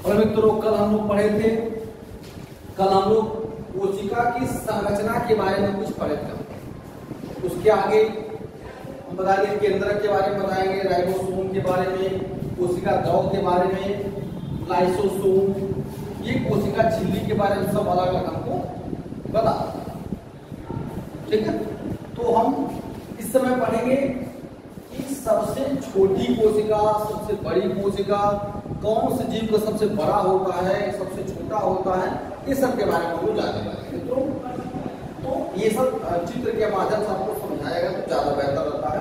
और मित्रों कल हम लोग पढ़े थे, कल हम लोग कोशिका की संरचना के बारे में कुछ पढ़े थे। उसके आगे हम बताएंगे केंद्रक के बारे में बताएंगे, राइबोसोम के बारे में, कोशिका द्रव के बारे में, लाइसोसोम, ये कोशिका झिल्ली के बारे में सब अलग अलग हमको बता। ठीक है, तो हम इस समय पढ़ेंगे कि सबसे छोटी कोशिका, सबसे बड़ी कोशिका, कौन से जीव का सबसे बड़ा होता है, सबसे छोटा होता है, ये सब के बारे में हम लोग जानने वाले हैं। तो ये सब चित्र के माध्यम से आपको समझाएगा तो ज्यादा बेहतर रहता है।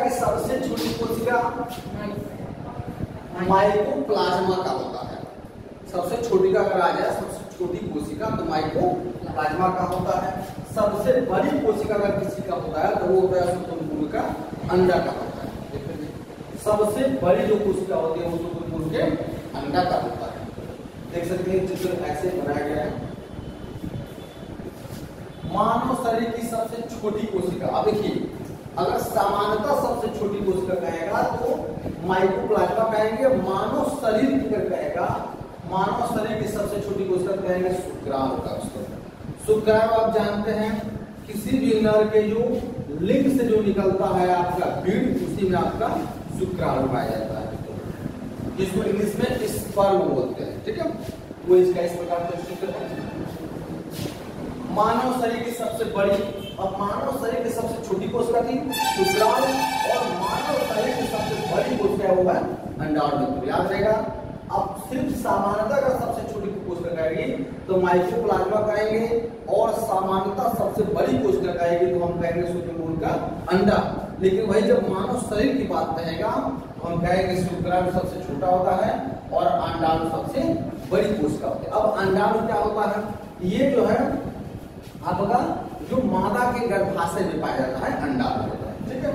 कि सबसे छोटी कोशिका माइकोप्लाज्मा का होता है। सबसे छोटी का कहा जाए, सबसे छोटी कोशिका तो माइकोप्लाज्मा का होता है। सबसे बड़ी कोशिका अगर किसी का होता है तो वो होता है शुतुरमुर्ग का अंडा का होता है। सबसे बड़ी जो कोशिका होती है वो शुतुरमुर्ग के अंडा का होता है। देख सकते हैं चित्र ऐसे बनाया गया है। मानव शरीर की सबसे छोटी कोशिका, अब देखिए अगर सामान्यतः सबसे छोटी कोशिका कहेगा तो माइकोप्लाज्मा कहेंगे। मानव शरीर की अगर कहेगा, मानव शरीर की सबसे छोटी कोशिका कहेंगे शुक्राणु का। शुक्राणु आप जानते हैं किसी भी नर के जो लिंग से जो निकलता है आपका बीड, उसी में आपका शुक्राणु पाया जाता है, जिसको इंग्लिश में स्पर्म बोलते हैं। ठीक है, वो इसका इस प्रकार का चित्र है। मानव शरीर की सबसे बड़ी और मानव शरीर की सबसे छोटी कोशिका थी शुक्राणु, और मानव शरीर की सबसे बड़ी कोशिका वो है अंडाणु। याद रहेगा। अब सिर्फ सामान्यतः का सबसे छोटी कोशिका कहेगी तो माइकोप्लाज्मा कहेंगे, और सामान्यतः सबसे बड़ी कोशिका कहेगी तो हम कहेंगे शुतुरमुर्ग का अंडा। लेकिन वही जब मानव शरीर की बात कहेगा तो हम कहेंगे शुक्राणु सबसे छोटा होता है और अंडाणु सबसे बड़ी कोशिका होती है। अब अंडाणु क्या होता है? ये जो है आपका जो मादा के गर्भाशय में पाया जाता है अंडाणु होता है। ठीक है,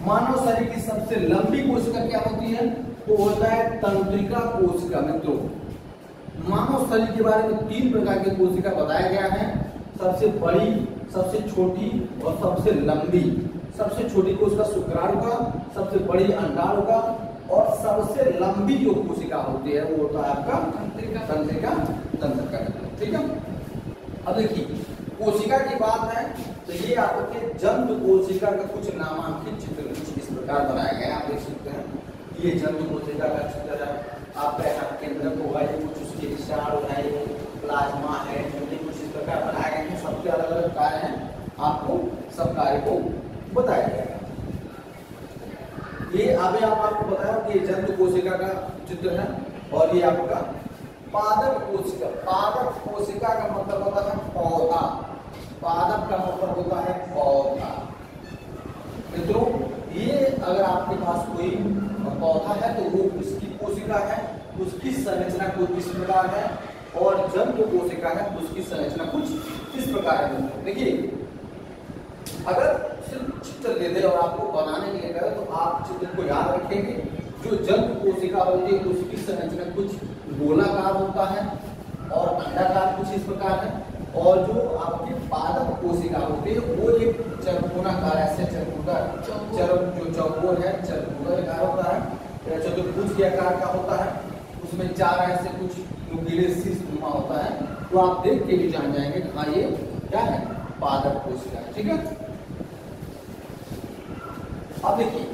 मानव शरीर की सबसे लंबी कोशिका क्या होती है? तो होता है तंत्रिका कोशिका। मित्रों मानव शरीर के बारे में 3 प्रकार की कोशिका बताया गया है, सबसे बड़ी, सबसे छोटी और सबसे लंबी। सबसे छोटी कोशिका शुक्राणु का, सबसे बड़ी अंडाणु का, और सबसे लंबी जो कोशिका होती है वो होता है आपका तंत्रिका। ठीक है, अब देखिए कोशिका की बात है तो ये आपके जंतु कोशिका का कुछ नामांकित चित्र कुछ इस प्रकार बनाया गया है। आप देख सकते हैं ये जंतु कोशिका का चित्र है। आपका यहाँ केंद्रक होगा, ये कुछ उसके विषाणु है, ये प्लाज्मा है, ये कुछ इस प्रकार बनाए गए हैं। सबके अलग अलग कार्य हैं, आपको सब कार्य को बताया जाएगा। ये अभी आपको बताया कि ये जंतु कोशिका का चित्र है, और ये आपका पादप कोशिका। पादप कोशिका का मतलब होता है पौधा। पादप का मतलब होता है पौधा। मित्रों ये अगर आपके पास कोई पौधा है तो वो किसकी कोशिका है, उसकी संरचना कुछ इस प्रकार है, और जंतु कोशिका है उसकी संरचना कुछ इस प्रकार है। देखिए अगर सिर्फ चित्र दे दे और आपको बनाने के लिए कहे तो आप चित्र को याद रखेंगे। जो जंतु कोशिका होती है उसकी संरचना कुछ गोलाकार होता है और अंडाकार कुछ इस प्रकार है, और जो आपकी पादप कोशिका होती है वो एक चरकोनाकार ऐसे जो चौकोर है चरकोनाकार होता है, चतुर्भुज के आकार का होता है, उसमें 4 ऐसे कुछ नुकीले शीर्ष नुमा होता है। तो आप देख के भी जान जाएंगे कि हाँ ये क्या है, पादप कोशिका है। ठीक है, अब देखिए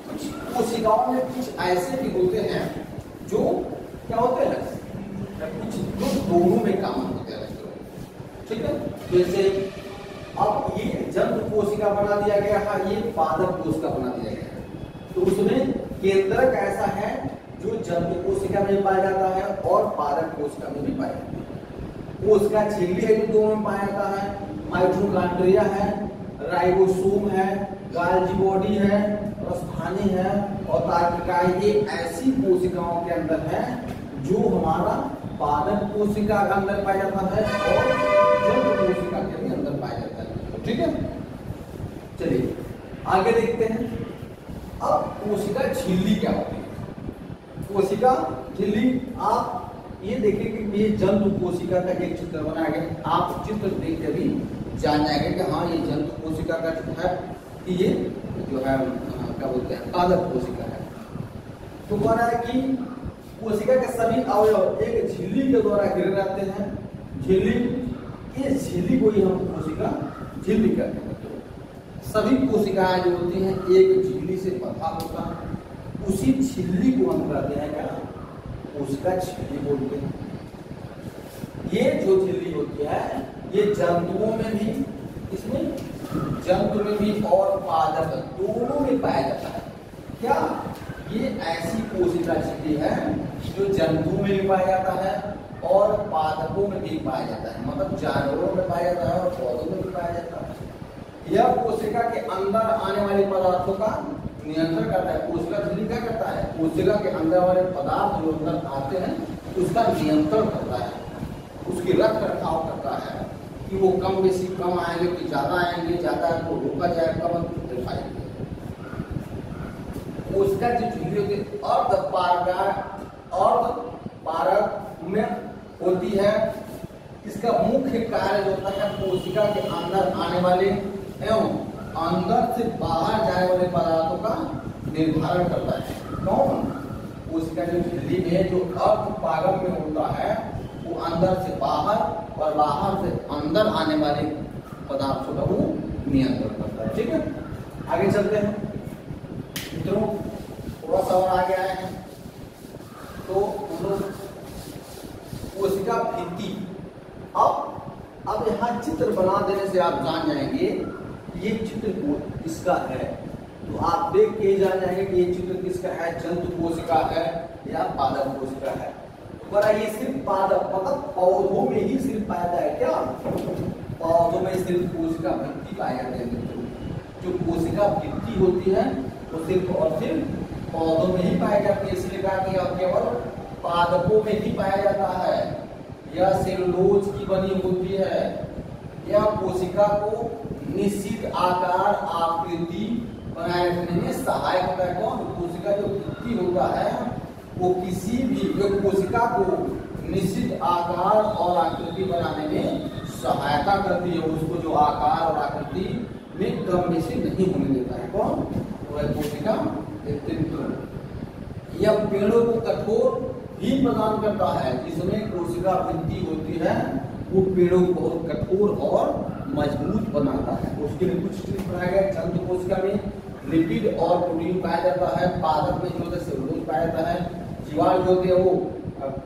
कुछ कोशिकाओं में कुछ ऐसे भी होते हैं जो क्या होते हैं, कुछ जो दोनों में काम होते हैं। ठीक है, जैसे अब ये जंतु कोशिका बना दिया गया है, ये पादप कोशिका बना दिया गया है। तो उसमें केंद्रक ऐसा है जो जंतु कोशिका में पाया जाता है और पादप कोशिका में भी पाया जाता है। कोशिका झिल्ली है जो दोनों में पाया जाता है, माइटोकॉन्ड्रिया है, राइबोसोम है, गाल्जी बॉडी है, प्रस्थानी है और तार्किकाएं। ये ऐसी कोशिकाओं के अंदर है जो हमारा पादप कोशिका के अंदर पाया जाता है और जंतु कोशिका के भी अंदर पाया जाता है। ठीक है, चलिए आगे देखते हैं। अब कोशिका झिल्ली क्या होती है? कोशिका झिल्ली आप ये देखिए कि ये जंतु कोशिका का एक चित्र बनाया गया। आप चित्र देख के भी जान जाएंगे कि हाँ ये जंतु कोशिका का चित्र है, कि ये जो है क्या बोलते हैं पादप कोशिका है। तो कह रहा है कि कोशिका के सभी अवयव एक झिल्ली के द्वारा घिरे रहते हैं। झिल्ली, ये झिल्ली को ही हम कोशिका झिल्ली कहते हैं। सभी कोशिकाएं जो होती हैं एक झिल्ली से बंधा होता है, उसी झिल्ली को हम कहते हैं क्या, कोशिका झिल्ली बोलते हैं। ये जो झिल्ली होती है ये जंतुओं में भी, इसमें जंतु में भी और पादप दोनों में पाया जाता है। क्या ये ऐसी कोशिका झिल्ली है जो जंतुओं में भी पाया जाता है और पादपों में भी पाया जाता है, मतलब जानवरों में पाया जाता है और पौधों में भी पाया जाता है। यह कोशिका के अंदर आने वाले पदार्थों का नियंत्रण करता है। कोशिका झिल्ली क्या करता है, कोशिका के अंदर वाले पदार्थ जो अंदर आते हैं उसका नियंत्रण करता है, उसकी रख रखाव करता है कि वो कम बेसी कम आएंगे कि ज्यादा आएंगे, ज्यादा को रोका जाए, कम दिखाएंगे। कोशिका जो झिल्ली होती है अर्धपारक में होती है। इसका मुख्य कार्य जो होता है कोशिका के अंदर आने वाले एवं अंदर से बाहर जाने वाले पदार्थों का निर्धारण करता है। कौन, कोशिका जो झिल्ली में जो अर्धपारक में होता है वो अंदर से बाहर और बाहर से अंदर आने वाले पदार्थों का वो नियंत्रण करता है। ठीक है, आगे चलते हैं मित्रों, थोड़ा सा और आगे आए हैं तो हम लोग कोशिका भित्ति। अब यहाँ चित्र बना देने से आप जान जाएंगे ये चित्र इसका है, तो आप देख के जान जाएंगे कि ये चित्र किसका है, जंतु कोशिका है या पादप कोशिका है। पर ये सिर्फ पादप मतलब पौधों में ही सिर्फ पाया जाता है। क्या पौधों में सिर्फ कोशिका भित्ति पाया जाता है। जो कोशिका भित्ति होती है वो सिर्फ और सिर्फ पौधों में ही पाया जाती है, इसलिए कहा कि अब केवल पादपों में ही पाया जाता है। यह सेलुलोज की बनी होती है। यह कोशिका को निश्चित आकार आकृति बनाए रखने में सहायक होता है। कौन, कोशिका जो भित्ति होता है वो किसी भी कोशिका को निश्चित आकार और आकृति बनाने में सहायता करती है। उसको जो आकार और आकृति में कम बेसी नहीं होने देता है। कौन, वह कोशिका तंतु। यह पेड़ों को कठोर भी प्रदान करता है। जिसमें कोशिका भित्ति होती है वो पेड़ों को बहुत कठोर और मजबूत बनाता है। उसके लिए कुछ चीज बनाया गया। जंतु कोशिका में लिपिड और प्रोटीन पाया जाता है। पादप में जो होता है सेलुलोज पाया जाता है। जीवाणु जो होते हैं वो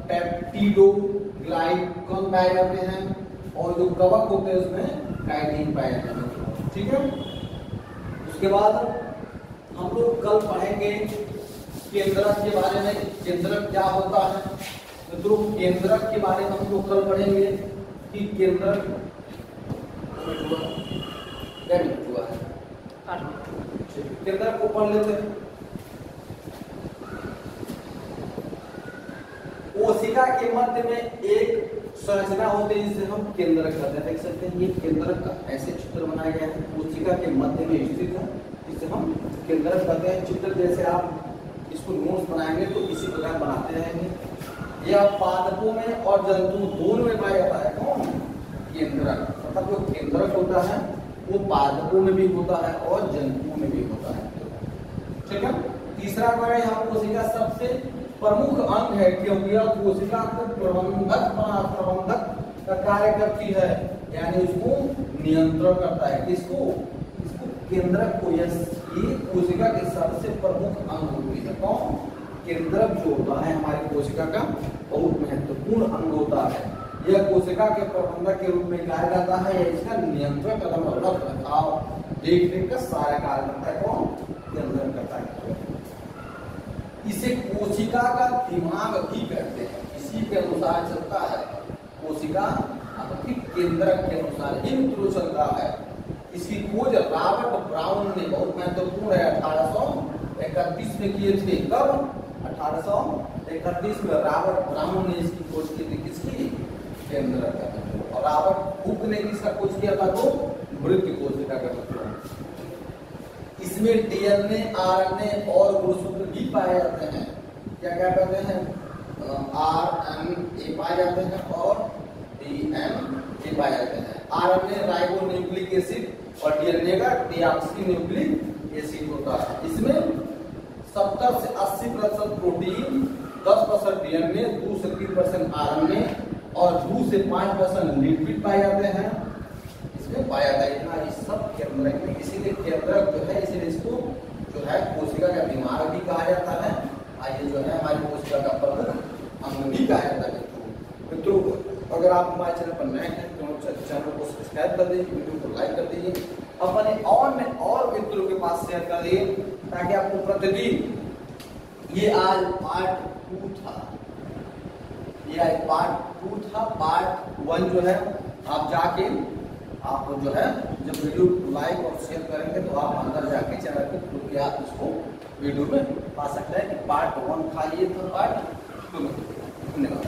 पेप्टिडोग्लाइकन पाए जाते हैं और जो कवक होते हैं उसमें काइटिन पाए जाते हैं। ठीक है, उसके बाद हम लोग कल पढ़ेंगे केंद्रक के बारे में। केंद्रक क्या होता है मित्रों, केंद्रक के बारे में हम लोग कल पढ़ेंगे कि केंद्रक क्या हुआ है। केंद्रक को पढ़ लेते हैं। कोशिका के मध्य में एक संरचना होती है जिसे हम केंद्रक कहते हैं। देख सकते हैं ये केंद्रक का ऐसे चित्र बनाया गया है, कोशिका के मध्य में स्थित है, जिसे हम केंद्रक कहते हैं। चित्र जैसे आप इसको नोट्स बनाएंगे तो इसी प्रकार बनाते रहेंगे। यह पादपों में और जंतु दोनों में पाया जाता है। कौन, केंद्रक। मतलब जो केंद्रक होता है वो पादपों में भी होता है और जंतुओं में भी होता है। ठीक है, तीसरा कार्य यहाँ कोशिका सबसे प्रमुख अंग है क्योंकि यह कोशिका को प्रबंधक का कार्य करती है, यानी उसको नियंत्रण करता है। किसको, इसको केंद्रक को। ये कोशिका के सबसे प्रमुख अंग होती है। कौन, केंद्रक जो होता है हमारी कोशिका का बहुत महत्वपूर्ण अंग होता है। यह कोशिका के प्रबंधक के रूप में कार्य करता है। इसका नियंत्रण करना, रख रखाव, देख रेख का सारा कार्य करता है। कौन, केंद्रक करता है। इसे कोशिका का दिमाग भी कहते हैं। इसी के अनुसार चलता है कोशिका, आपकी केंद्रक के अनुसार ही मित्रों चलता है। इसकी खोज रॉबर्ट ब्राउन ने, बहुत महत्वपूर्ण है, 1831 में किए थे। कब, 1831 में रॉबर्ट ब्राउन ने इसकी खोज की थी। किसकी, केंद्रक का। और रॉबर्ट हुक ने किसका खोज किया था, तो मृत कोशिका का। इसमें डीएनए, आरएनए और गुणसूत्र भी पाए जाते हैं। क्या क्या कहते हैं, आरएनए पाए जाते हैं और डीएनए पाए जाते हैं। आरएनए राइबोन्यूक्लिक एसिड और डीएनए का डीऑक्सीन्यूक्लिक एसिड होता है। इसमें 70 से 80% प्रोटीन, 10% 50% आयरन में और 2 से 5% लिपिड पाए जाते हैं, इसमें पाया जाता है। इतना ये सब केंद्रक में, इसीलिए केंद्रक जो है इसीलिए इसको जो है कोशिका का दिमाग भी कहा जाता है, और ये जो है हमारी कोशिका का प्रमुख अंग भी कहा जाता है। मित्रों अगर आप हमारे चैनल पर नए हैं तो चैनल को सब्सक्राइब कर दीजिए, वीडियो को लाइक कर दीजिए, अपने और मित्रों के पास शेयर कर दिए, ताकि आपको प्रतिदिन, ये आज पार्ट 2 था, ये आज पार्ट 2 था, पार्ट 1 जो है आप जाके आप जो है जब वीडियो लाइक और शेयर करेंगे तो आप अंदर जाके चैनल पे खुद के आप उसको वीडियो में पा सकते हैं कि पार्ट 1 था, ये तो पार्ट 2 में। धन्यवाद।